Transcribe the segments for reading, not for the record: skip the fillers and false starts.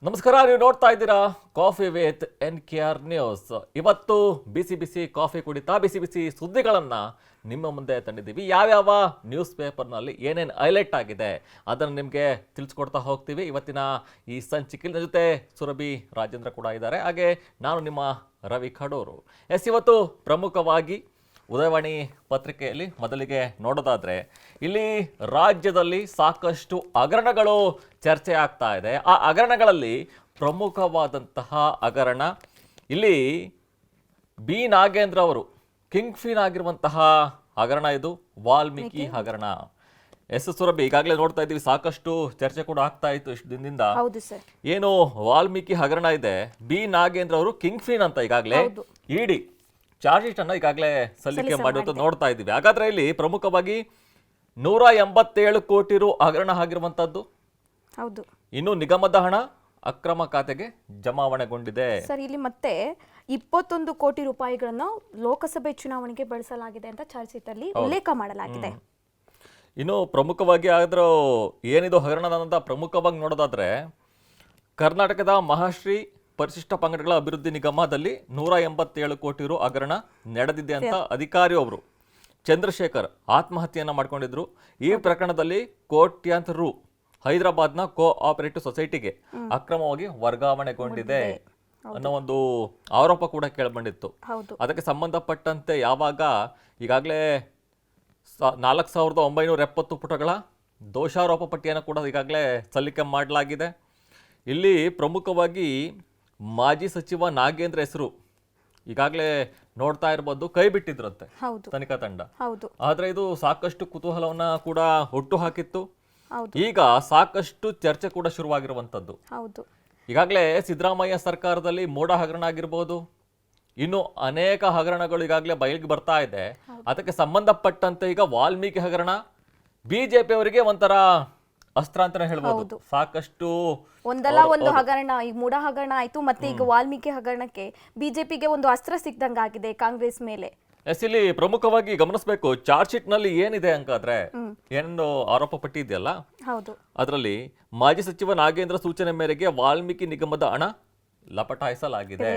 ನಮಸ್ಕಾರ, ನೀವು ನೋಡ್ತಾ ಇದ್ದೀರಾ ಕಾಫಿ ವಿತ್ NKR ನ್ಯೂಸ್. ಇವತ್ತು ಬಿಸಿ ಬಿಸಿ ಕಾಫಿ ಕುಡಿತಾ ಬಿಸಿ ಬಿಸಿ ಸುದ್ದಿಗಳನ್ನು ನಿಮ್ಮ ಮುಂದೆ ತಂದಿದ್ದೀವಿ. ಯಾವ್ಯಾವ ನ್ಯೂಸ್ ಪೇಪರ್ನಲ್ಲಿ ಏನೇನು ಹೈಲೈಟ್ ಆಗಿದೆ ಅದನ್ನು ನಿಮಗೆ ತಿಳಿಸ್ಕೊಡ್ತಾ ಹೋಗ್ತೀವಿ. ಇವತ್ತಿನ ಈ ಸಂಚಿಕೆಯ ಜೊತೆ ಸುರಭಿ ರಾಜೇಂದ್ರ ಕೂಡ ಇದ್ದಾರೆ, ಹಾಗೆ ನಾನು ನಿಮ್ಮ ರವಿ ಖಡೂರು. ಇವತ್ತು ಪ್ರಮುಖವಾಗಿ ಉದಯವಾಣಿ ಪತ್ರಿಕೆಯಲ್ಲಿ ಮೊದಲಿಗೆ ನೋಡೋದಾದ್ರೆ ಇಲ್ಲಿ ರಾಜ್ಯದಲ್ಲಿ ಸಾಕಷ್ಟು ಹಗರಣಗಳು ಚರ್ಚೆ ಆಗ್ತಾ ಇದೆ. ಆ ಹಗರಣಗಳಲ್ಲಿ ಪ್ರಮುಖವಾದಂತಹ ಹಗರಣ ಇಲ್ಲಿ ಬಿ ನಾಗೇಂದ್ರ ಅವರು ಕಿಂಗ್ ಫಿನ್ ಆಗಿರುವಂತಹ ಹಗರಣ. ಇದು ವಾಲ್ಮೀಕಿ ಹಗರಣ. ಸುರಭಿ, ಈಗಾಗಲೇ ನೋಡ್ತಾ ಇದ್ದೀವಿ, ಸಾಕಷ್ಟು ಚರ್ಚೆ ಕೂಡ ಆಗ್ತಾ ಇತ್ತು ಇಷ್ಟು ದಿನದಿಂದ. ಏನು ವಾಲ್ಮೀಕಿ ಹಗರಣ ಇದೆ, ಬಿ ನಾಗೇಂದ್ರ ಅವರು ಕಿಂಗ್ ಫಿನ್ ಅಂತ ಈಗಾಗಲೇ ಇಡಿ ಚಾರ್ಜ್ ಶೀಟ್ ಅನ್ನ ಈಗಾಗಲೇ ಸಲ್ಲಿಕೆ ಮಾಡುವಂತ ನೋಡ್ತಾ ಇದ್ದೀವಿ. ಹಾಗಾದ್ರೆ ಇಲ್ಲಿ ಪ್ರಮುಖವಾಗಿ 187 ಕೋಟಿ ರು ಹಗರಣ ಆಗಿರುವಂತದ್ದು. ಇನ್ನು ನಿಗಮದ ಹಣ ಅಕ್ರಮ ಖಾತೆಗೆ ಜಮಾವಣೆಗೊಂಡಿದೆ. ಸರ್, ಇಲ್ಲಿ ಮತ್ತೆ 21 ಕೋಟಿ ರೂಪಾಯಿಗಳನ್ನು ಲೋಕಸಭೆ ಚುನಾವಣೆಗೆ ಬಳಸಲಾಗಿದೆ ಅಂತ ಚಾರ್ಜ್ ಶೀಟ್ ಅಲ್ಲಿ ಉಲ್ಲೇಖ ಮಾಡಲಾಗಿದೆ. ಇನ್ನು ಪ್ರಮುಖವಾಗಿ ಆದ್ರೂ ಏನಿದು ಹಗರಣ ಅಂತ ಪ್ರಮುಖವಾಗಿ ನೋಡೋದಾದ್ರೆ, ಕರ್ನಾಟಕದ ಮಹಾಶ್ರೀ ಪರಿಶಿಷ್ಟ ಪಂಗಡಗಳ ಅಭಿವೃದ್ಧಿ ನಿಗಮದಲ್ಲಿ 187 ಕೋಟಿ ರು ಹಗರಣ ನಡೆದಿದೆ ಅಂತ ಅಧಿಕಾರಿ ಒಬ್ರು ಚಂದ್ರಶೇಖರ್ ಆತ್ಮಹತ್ಯೆಯನ್ನ ಮಾಡ್ಕೊಂಡಿದ್ರು. ಈ ಪ್ರಕರಣದಲ್ಲಿ ಕೋಟ್ಯಾಂತರ ರು ಹೈದರಾಬಾದ್ನ ಕೋಆಪರೇಟಿವ್ ಸೊಸೈಟಿಗೆ ಅಕ್ರಮವಾಗಿ ವರ್ಗಾವಣೆಗೊಂಡಿದೆ ಅನ್ನೋ ಒಂದು ಆರೋಪ ಕೂಡ ಕೇಳಿಬಂದಿತ್ತು. ಅದಕ್ಕೆ ಸಂಬಂಧಪಟ್ಟಂತೆ ಯಾವಾಗ ಈಗಾಗಲೇ 4970 ಪುಟಗಳ ದೋಷಾರೋಪ ಪಟ್ಟಿಯನ್ನು ಕೂಡ ಈಗಾಗಲೇ ಸಲ್ಲಿಕೆ ಮಾಡಲಾಗಿದೆ. ಇಲ್ಲಿ ಪ್ರಮುಖವಾಗಿ ಮಾಜಿ ಸಚಿವ ನಾಗೇಂದ್ರ ಹೆಸರು ಈಗಾಗಲೇ ನೋಡ್ತಾ ಇರಬಹುದು, ಕೈ ಬಿಟ್ಟಿದ್ರಂತೆ ತನಿಖಾ ತಂಡ. ಆದ್ರೆ ಇದು ಸಾಕಷ್ಟು ಕುತೂಹಲವನ್ನ ಕೂಡ ಹುಟ್ಟು ಹಾಕಿತ್ತು. ಈಗ ಸಾಕಷ್ಟು ಚರ್ಚೆ ಕೂಡ ಶುರುವಾಗಿರುವಂತದ್ದು. ಈಗಾಗಲೇ ಸಿದ್ದರಾಮಯ್ಯ ಸರ್ಕಾರದಲ್ಲಿ ಮೋಡ ಹಗರಣ ಆಗಿರ್ಬೋದು, ಇನ್ನು ಅನೇಕ ಹಗರಣಗಳು ಈಗಾಗಲೇ ಬಯಲಿಗೆ ಬರ್ತಾ ಇದೆ. ಅದಕ್ಕೆ ಸಂಬಂಧಪಟ್ಟಂತೆ ಈಗ ವಾಲ್ಮೀಕಿ ಹಗರಣ ಬಿಜೆಪಿ ಅವರಿಗೆ ಒಂಥರ ಅಸ್ತ್ರ ಅಂತ ಹೇಳ್ಬೋದು. ಸಾಕಷ್ಟು ಒಂದಲ್ಲ ಒಂದು ಹಗರಣ, ಈಗ ಮೂಡ ಹಗರಣ ಆಯ್ತು, ಮತ್ತೆ ಈಗ ವಾಲ್ಮೀಕಿ ಹಗರಣಕ್ಕೆ ಬಿಜೆಪಿಗೆ ಒಂದು ಅಸ್ತ್ರ ಸಿಕ್ದಂಗಾಗಿದೆ ಕಾಂಗ್ರೆಸ್ ಮೇಲೆ. ಇಲ್ಲಿ ಪ್ರಮುಖವಾಗಿ ಗಮನಿಸಬೇಕು, ಚಾರ್ಜ್ ಶೀಟ್ ನಲ್ಲಿ ಏನಿದೆ ಅಂತಾದ್ರೆ, ಏನು ಆರೋಪ ಪಟ್ಟಿ ಇದೆಯಲ್ಲ, ಅದರಲ್ಲಿ ಮಾಜಿ ಸಚಿವ ನಾಗೇಂದ್ರ ಸೂಚನೆ ಮೇರೆಗೆ ವಾಲ್ಮೀಕಿ ನಿಗಮದ ಹಣ ಲಪಟಾಯಿಸಲಾಗಿದೆ.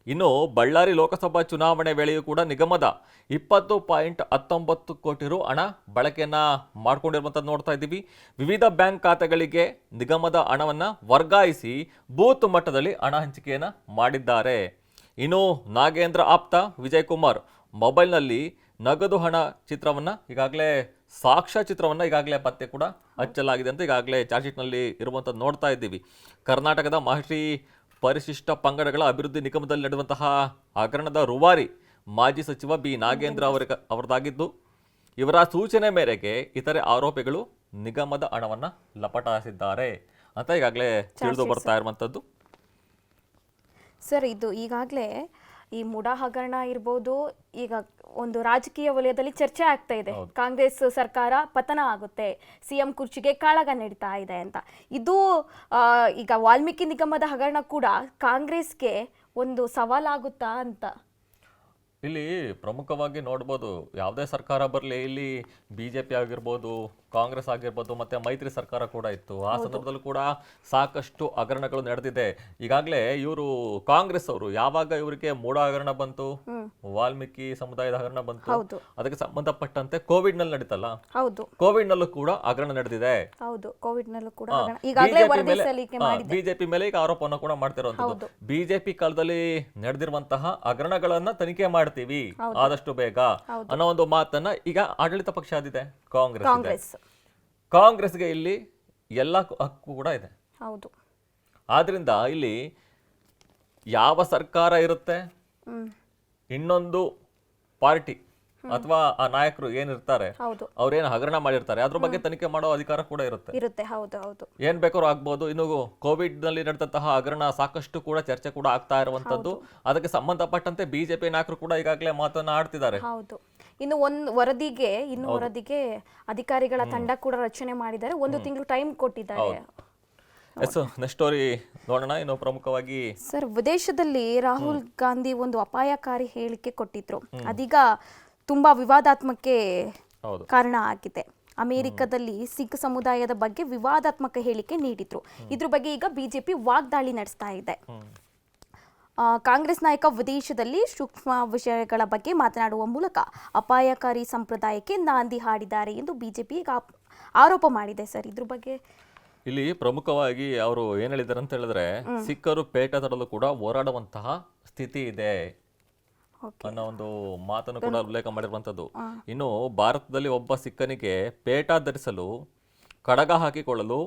ಇನ್ನು ಬಳ್ಳಾರಿ ಲೋಕಸಭಾ ಚುನಾವಣೆ ವೇಳೆಯೂ ಕೂಡ ನಿಗಮದ 20.19 ಕೋಟಿ ರು ಹಣ ಬಳಕೆಯನ್ನ ಮಾಡ್ಕೊಂಡಿರುವಂತದ್ದು ನೋಡ್ತಾ ಇದ್ದೀವಿ. ವಿವಿಧ ಬ್ಯಾಂಕ್ ಖಾತೆಗಳಿಗೆ ನಿಗಮದ ಹಣವನ್ನ ವರ್ಗಾಯಿಸಿ ಬೂತ್ ಮಟ್ಟದಲ್ಲಿ ಹಣ ಹಂಚಿಕೆಯನ್ನ ಮಾಡಿದ್ದಾರೆ. ಇನ್ನು ನಾಗೇಂದ್ರ ಆಪ್ತ ವಿಜಯ್ ಕುಮಾರ್ ಮೊಬೈಲ್ನಲ್ಲಿ ನಗದು ಹಣ ಚಿತ್ರವನ್ನ ಈಗಾಗಲೇ ಸಾಕ್ಷ್ಯ ಚಿತ್ರವನ್ನ ಈಗಾಗಲೇ ಪತ್ತೆ ಕೂಡ ಹಚ್ಚಲಾಗಿದೆ ಅಂತ ಈಗಾಗಲೇ ಚಾರ್ಜ್ ಶೀಟ್ ನಲ್ಲಿ ಇರುವಂತದ್ದು ನೋಡ್ತಾ ಇದ್ದೀವಿ. ಕರ್ನಾಟಕದ ಮಹಾಶ್ರೀ ಪರಿಶಿಷ್ಟ ಪಂಗಡಗಳ ಅಭಿವೃದ್ಧಿ ನಿಗಮದಲ್ಲಿ ನಡೆಯುವಂತಹ ಹಗರಣದ ರೂವಾರಿ ಮಾಜಿ ಸಚಿವ ಬಿ ನಾಗೇಂದ್ರ ಅವರದಾಗಿದ್ದು, ಇವರ ಸೂಚನೆ ಮೇರೆಗೆ ಇತರೆ ಆರೋಪಿಗಳು ನಿಗಮದ ಹಣವನ್ನ ಲಪಟಾಯಿಸಿದ್ದಾರೆ ಅಂತ ಈಗಾಗಲೇ ತಿಳಿದು ಬರ್ತಾ ಇರುವಂತದ್ದು. ಸರ್, ಇದು ಈಗಾಗಲೇ ಈ ಮುಡಾ ಹಗರಣ ಇರ್ಬೋದು, ಈಗ ಒಂದು ರಾಜಕೀಯ ವಲಯದಲ್ಲಿ ಚರ್ಚೆ ಆಗ್ತಾ ಇದೆ. ಕಾಂಗ್ರೆಸ್ ಸರ್ಕಾರ ಪತನ ಆಗುತ್ತೆ, ಸಿಎಂ ಕುರ್ಚಿಗೆ ಕಾಳಗ ನಡೀತಾ ಇದೆ ಅಂತ. ಇದು ಈಗ ವಾಲ್ಮೀಕಿ ನಿಗಮದ ಹಗರಣ ಕೂಡ ಕಾಂಗ್ರೆಸ್ಗೆ ಒಂದು ಸವಾಲಾಗುತ್ತಾ ಅಂತ ಇಲ್ಲಿ ಪ್ರಮುಖವಾಗಿ ನೋಡ್ಬೋದು. ಯಾವುದೇ ಸರ್ಕಾರ ಬರಲಿ, ಇಲ್ಲಿ ಬಿಜೆಪಿ ಆಗಿರ್ಬೋದು, ಕಾಂಗ್ರೆಸ್ ಆಗಿರ್ಬೋದು, ಮತ್ತೆ ಮೈತ್ರಿ ಸರ್ಕಾರ ಕೂಡ ಇತ್ತು. ಆ ಸಂದರ್ಭದಲ್ಲೂ ಕೂಡ ಸಾಕಷ್ಟು ಹಗರಣಗಳು ನಡೆದಿದೆ. ಈಗಾಗಲೇ ಇವರು ಕಾಂಗ್ರೆಸ್ ಅವರು ಯಾವಾಗ ಇವರಿಗೆ ಮೂಡ ಹಗರಣ ಬಂತು, ವಾಲ್ಮೀಕಿ ಸಮುದಾಯದ ಹಗರಣ ಬಂತು, ಅದಕ್ಕೆ ಸಂಬಂಧಪಟ್ಟಂತೆ ಕೋವಿಡ್ ನಲ್ಲಿ ನಡೀತಲ್ಲ, ಕೋವಿಡ್ ನಲ್ಲೂ ಕೂಡ ಹಗರಣ ನಡೆದಿದೆ. ಬಿಜೆಪಿ ಮೇಲೆ ಈಗ ಆರೋಪವನ್ನು ಕೂಡ ಮಾಡ್ತಿರುವಂತದ್ದು. ಬಿಜೆಪಿ ಕಾಲದಲ್ಲಿ ನಡೆದಿರುವಂತಹ ಹಗರಣಗಳನ್ನ ತನಿಖೆ ಮಾಡ್ತೀವಿ ಆದಷ್ಟು ಬೇಗ ಅನ್ನೋ ಒಂದು ಮಾತನ್ನ ಈಗ ಆಡಳಿತ ಪಕ್ಷ ಆದಿದೆ ಕಾಂಗ್ರೆಸ್. ಕಾಂಗ್ರೆಸ್ಗೆ ಇಲ್ಲಿ ಎಲ್ಲ ಹಕ್ಕು ಕೂಡ ಇದೆ. ಆದ್ರಿಂದ ಇಲ್ಲಿ ಯಾವ ಸರ್ಕಾರ ಇರುತ್ತೆ, ಇನ್ನೊಂದು ಪಾರ್ಟಿ ಅಥವಾ ಆ ನಾಯಕರು ಏನಿರ್ತಾರೆ ಅವ್ರೇನು ಹಗರಣ ಮಾಡಿರ್ತಾರೆ ಅದ್ರ ಬಗ್ಗೆ ತನಿಖೆ ಮಾಡೋ ಅಧಿಕಾರ ಕೂಡ ಇರುತ್ತೆ. ಏನ್ ಬೇಕಾದ್ರೂ ಆಗ್ಬೋದು. ಇನ್ನು ಕೋವಿಡ್ ನಲ್ಲಿ ನಡೆದಂತಹ ಹಗರಣ ಸಾಕಷ್ಟು ಕೂಡ ಚರ್ಚೆ ಕೂಡ ಆಗ್ತಾ ಇರುವಂತದ್ದು. ಅದಕ್ಕೆ ಸಂಬಂಧಪಟ್ಟಂತೆ ಬಿಜೆಪಿ ನಾಯಕರು ಕೂಡ ಈಗಾಗಲೇ ಮಾತನ್ನ ಆಡ್ತಿದ್ದಾರೆ. ಇನ್ನು ವರದಿಗೆ ಅಧಿಕಾರಿಗಳ ತಂಡ ಕೂಡ ರಚನೆ ಮಾಡಿದ್ದಾರೆ. 1 ತಿಂಗಳು ಟೈಮ್ ಕೊಟ್ಟಿದ್ದಾರೆ. ನೆಕ್ಸ್ಟ್ ಸ್ಟೋರಿ ನೋಡೋಣ. ಇನ್ನು ಪ್ರಮುಖವಾಗಿ ಸರ್, ವಿದೇಶದಲ್ಲಿ ರಾಹುಲ್ ಗಾಂಧಿ ಒಂದು ಅಪಾಯಕಾರಿ ಹೇಳಿಕೆ ಕೊಟ್ಟಿದ್ರು. ಅದೀಗ ತುಂಬಾ ವಿವಾದಾತ್ಮಕಕ್ಕೆ ಕಾರಣ ಆಗಿದೆ. ಅಮೆರಿಕದಲ್ಲಿ ಸಿಖ್ ಸಮುದಾಯದ ಬಗ್ಗೆ ವಿವಾದಾತ್ಮಕ ಹೇಳಿಕೆ ನೀಡಿದ್ರು. ಇದ್ರ ಬಗ್ಗೆ ಈಗ ಬಿಜೆಪಿ ವಾಗ್ದಾಳಿ ನಡೆಸ್ತಾ ಇದೆ. ಕಾಂಗ್ರೆಸ್ ನಾಯಕ ವಿದೇಶದಲ್ಲಿ ಸೂಕ್ಷ್ಮ ವಿಷಯಗಳ ಬಗ್ಗೆ ಮಾತನಾಡುವ ಮೂಲಕ ಅಪಾಯಕಾರಿ ಸಂಪ್ರದಾಯಕ್ಕೆ ನಾಂದಿ ಹಾಡಿದ್ದಾರೆ ಎಂದು ಬಿಜೆಪಿ ಆರೋಪ ಮಾಡಿದೆ ಸರ್. ಇದ್ರ ಬಗ್ಗೆ ಇಲ್ಲಿ ಪ್ರಮುಖವಾಗಿ ಅವರು ಏನ್ ಹೇಳಿದ್ದಾರೆ ಅಂತ ಹೇಳಿದ್ರೆ, ಸಿಖ್ಖರು ಪೇಟ ತಡಲು ಕೂಡ ಹೋರಾಡುವಂತಹ ಸ್ಥಿತಿ ಇದೆ ಅನ್ನೋ ಒಂದು ಮಾತನ್ನು ಕೂಡ ಉಲ್ಲೇಖ ಮಾಡಿರುವಂತದ್ದು. ಇನ್ನು ಭಾರತದಲ್ಲಿ ಒಬ್ಬ ಸಿಖ್ಖನಿಗೆ ಪೇಟ ಧರಿಸಲು ಕಡಗ ಹಾಕಿಕೊಳ್ಳಲು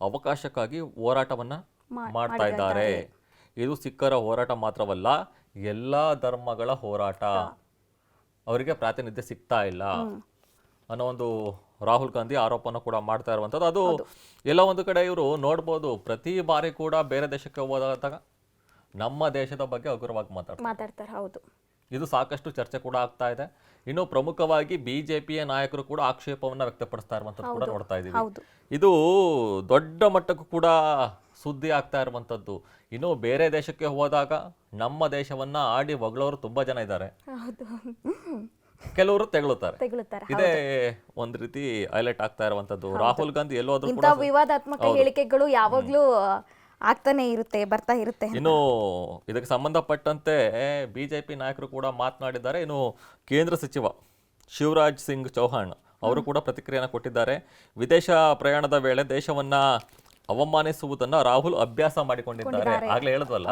ಅವಕಾಶಕ್ಕಾಗಿ ಹೋರಾಟವನ್ನ ಮಾಡ್ತಾ ಇದ್ದಾರೆ. ಇದು ಸಿಖ್ಖರ ಹೋರಾಟ ಮಾತ್ರವಲ್ಲ, ಎಲ್ಲಾ ಧರ್ಮಗಳ ಹೋರಾಟ. ಅವರಿಗೆ ಪ್ರಾತಿನಿಧ್ಯ ಸಿಗ್ತಾ ಇಲ್ಲ ಅನ್ನೋ ಒಂದು ರಾಹುಲ್ ಗಾಂಧಿ ಆರೋಪನ ಕೂಡ ಮಾಡ್ತಾ ಇರುವಂಥದ್ದು. ಅದು ಎಲ್ಲ ಒಂದು ಕಡೆ ಇವರು ನೋಡ್ಬೋದು, ಪ್ರತಿ ಬಾರಿ ಕೂಡ ಬೇರೆ ದೇಶಕ್ಕೆ ಹೋದಾಗ ನಮ್ಮ ದೇಶದ ಬಗ್ಗೆ ಹಗುರವಾಗಿ ಮಾತಾಡ್ತಾರೆ. ಹೌದು, ಇದು ಸಾಕಷ್ಟು ಚರ್ಚೆ ಕೂಡ ಆಗ್ತಾ ಇದೆ. ಇನ್ನು ಪ್ರಮುಖವಾಗಿ ಬಿಜೆಪಿಯ ನಾಯಕರು ಕೂಡ ಆಕ್ಷೇಪವನ್ನ ವ್ಯಕ್ತಪಡಿಸ್ತಾ ಇರುವಂತದ್ದು ಕೂಡ ನೋಡ್ತಾ ಇದ್ದೀವಿ. ಇದು ದೊಡ್ಡ ಮಟ್ಟಕ್ಕೂ ಕೂಡ ಸುದ್ದಿ ಆಗ್ತಾ ಇರುವಂತದ್ದು. ಇನ್ನು ಬೇರೆ ದೇಶಕ್ಕೆ ಹೋದಾಗ ನಮ್ಮ ದೇಶವನ್ನ ಆಡಿ ಹೊಗಳವರು ತುಂಬಾ ಜನ ಇದ್ದಾರೆ, ಕೆಲವರು ತೆಗಳುತ್ತಾರೆ. ಇದೇ ಒಂದ್ ರೀತಿ ಹೈಲೈಟ್ ಆಗ್ತಾ ಇರುವಂತದ್ದು. ರಾಹುಲ್ ಗಾಂಧಿ ಎಲ್ಲೋದ್ರು ಕೂಡ ವಿವಾದಾತ್ಮಕ ಹೇಳಿಕೆಗಳು ಯಾವಾಗ್ಲೂ ಆಗ್ತಾನೆ ಇರುತ್ತೆ, ಬರ್ತಾ ಇರುತ್ತೆ. ಇನ್ನು ಇದಕ್ಕೆ ಸಂಬಂಧಪಟ್ಟಂತೆ ಬಿಜೆಪಿ ನಾಯಕರು ಕೂಡ ಮಾತನಾಡಿದ್ದಾರೆ. ಇನ್ನು ಕೇಂದ್ರ ಸಚಿವ ಶಿವರಾಜ್ ಸಿಂಗ್ ಚೌಹಾಣ್ ಅವರು ಕೂಡ ಪ್ರತಿಕ್ರಿಯೆಯನ್ನು ಕೊಟ್ಟಿದ್ದಾರೆ. ವಿದೇಶ ಪ್ರಯಾಣದ ವೇಳೆ ದೇಶವನ್ನ ಅವಮಾನಿಸುವುದನ್ನ ರಾಹುಲ್ ಅಭ್ಯಾಸ ಮಾಡಿಕೊಂಡಿದ್ದಾರೆ. ಆಗ್ಲೇ ಹೇಳಿದ್ವಲ್ಲ,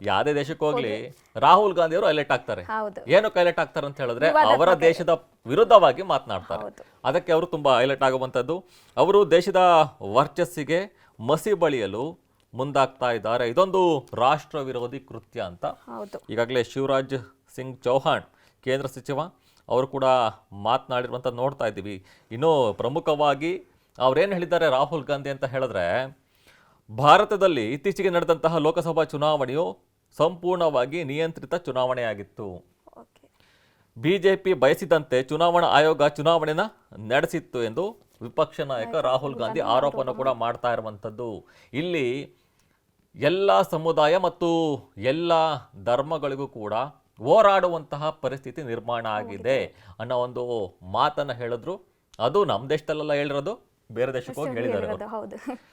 ಯಾವ್ದೇ ದೇಶಕ್ಕೆ ಹೋಗ್ಲಿ ರಾಹುಲ್ ಗಾಂಧಿ ಅವರು ಹೈಲೈಟ್ ಆಗ್ತಾರೆ. ಏನಕ್ಕೆ ಹೈಲೈಟ್ ಆಗ್ತಾರೆ ಅಂತ ಹೇಳಿದ್ರೆ, ಅವರ ದೇಶದ ವಿರುದ್ಧವಾಗಿ ಮಾತನಾಡ್ತಾರೆ. ಅದಕ್ಕೆ ಅವರು ತುಂಬಾ ಹೈಲೈಟ್ ಆಗುವಂತದ್ದು. ಅವರು ದೇಶದ ವರ್ಚಸ್ಸಿಗೆ ಮಸಿ ಬಳಿಯಲು ಮುಂದಾಗ್ತಾ ಇದ್ದಾರೆ. ಇದೊಂದು ರಾಷ್ಟ್ರ ವಿರೋಧಿ ಕೃತ್ಯ ಅಂತ ಈಗಾಗಲೇ ಶಿವರಾಜ್ ಸಿಂಗ್ ಚೌಹಾಣ್ ಕೇಂದ್ರ ಸಚಿವ ಅವರು ಕೂಡ ಮಾತನಾಡಿರುವಂಥದ್ದು ನೋಡ್ತಾ ಇದ್ದೀವಿ. ಇನ್ನು ಪ್ರಮುಖವಾಗಿ ಅವ್ರೇನು ಹೇಳಿದ್ದಾರೆ ರಾಹುಲ್ ಗಾಂಧಿ ಅಂತ ಹೇಳಿದ್ರೆ, ಭಾರತದಲ್ಲಿ ಇತ್ತೀಚೆಗೆ ನಡೆದಂತಹ ಲೋಕಸಭಾ ಚುನಾವಣೆಯು ಸಂಪೂರ್ಣವಾಗಿ ನಿಯಂತ್ರಿತ ಚುನಾವಣೆಯಾಗಿತ್ತು. ಬಿಜೆಪಿ ಬಯಸಿದಂತೆ ಚುನಾವಣಾ ಆಯೋಗ ಚುನಾವಣೆನ ನಡೆಸಿತ್ತು ಎಂದು ವಿಪಕ್ಷ ನಾಯಕ ರಾಹುಲ್ ಗಾಂಧಿ ಆರೋಪವನ್ನು ಕೂಡ ಮಾಡ್ತಾ ಇರುವಂಥದ್ದು. ಇಲ್ಲಿ ಎಲ್ಲ ಸಮುದಾಯ ಮತ್ತು ಎಲ್ಲ ಧರ್ಮಗಳಿಗೂ ಕೂಡ ಹೋರಾಡುವಂತಹ ಪರಿಸ್ಥಿತಿ ನಿರ್ಮಾಣ ಆಗಿದೆ ಅನ್ನೋ ಒಂದು ಮಾತನ್ನ ಹೇಳಿದ್ರು. ಅದು ನಮ್ಮ ದೇಶದಲ್ಲೆಲ್ಲ ಹೇಳಿರೋದು, ಬೇರೆ ದೇಶಕ್ಕೆ ಹೋಗಿ ಹೇಳಿದ್ದಾರೆ.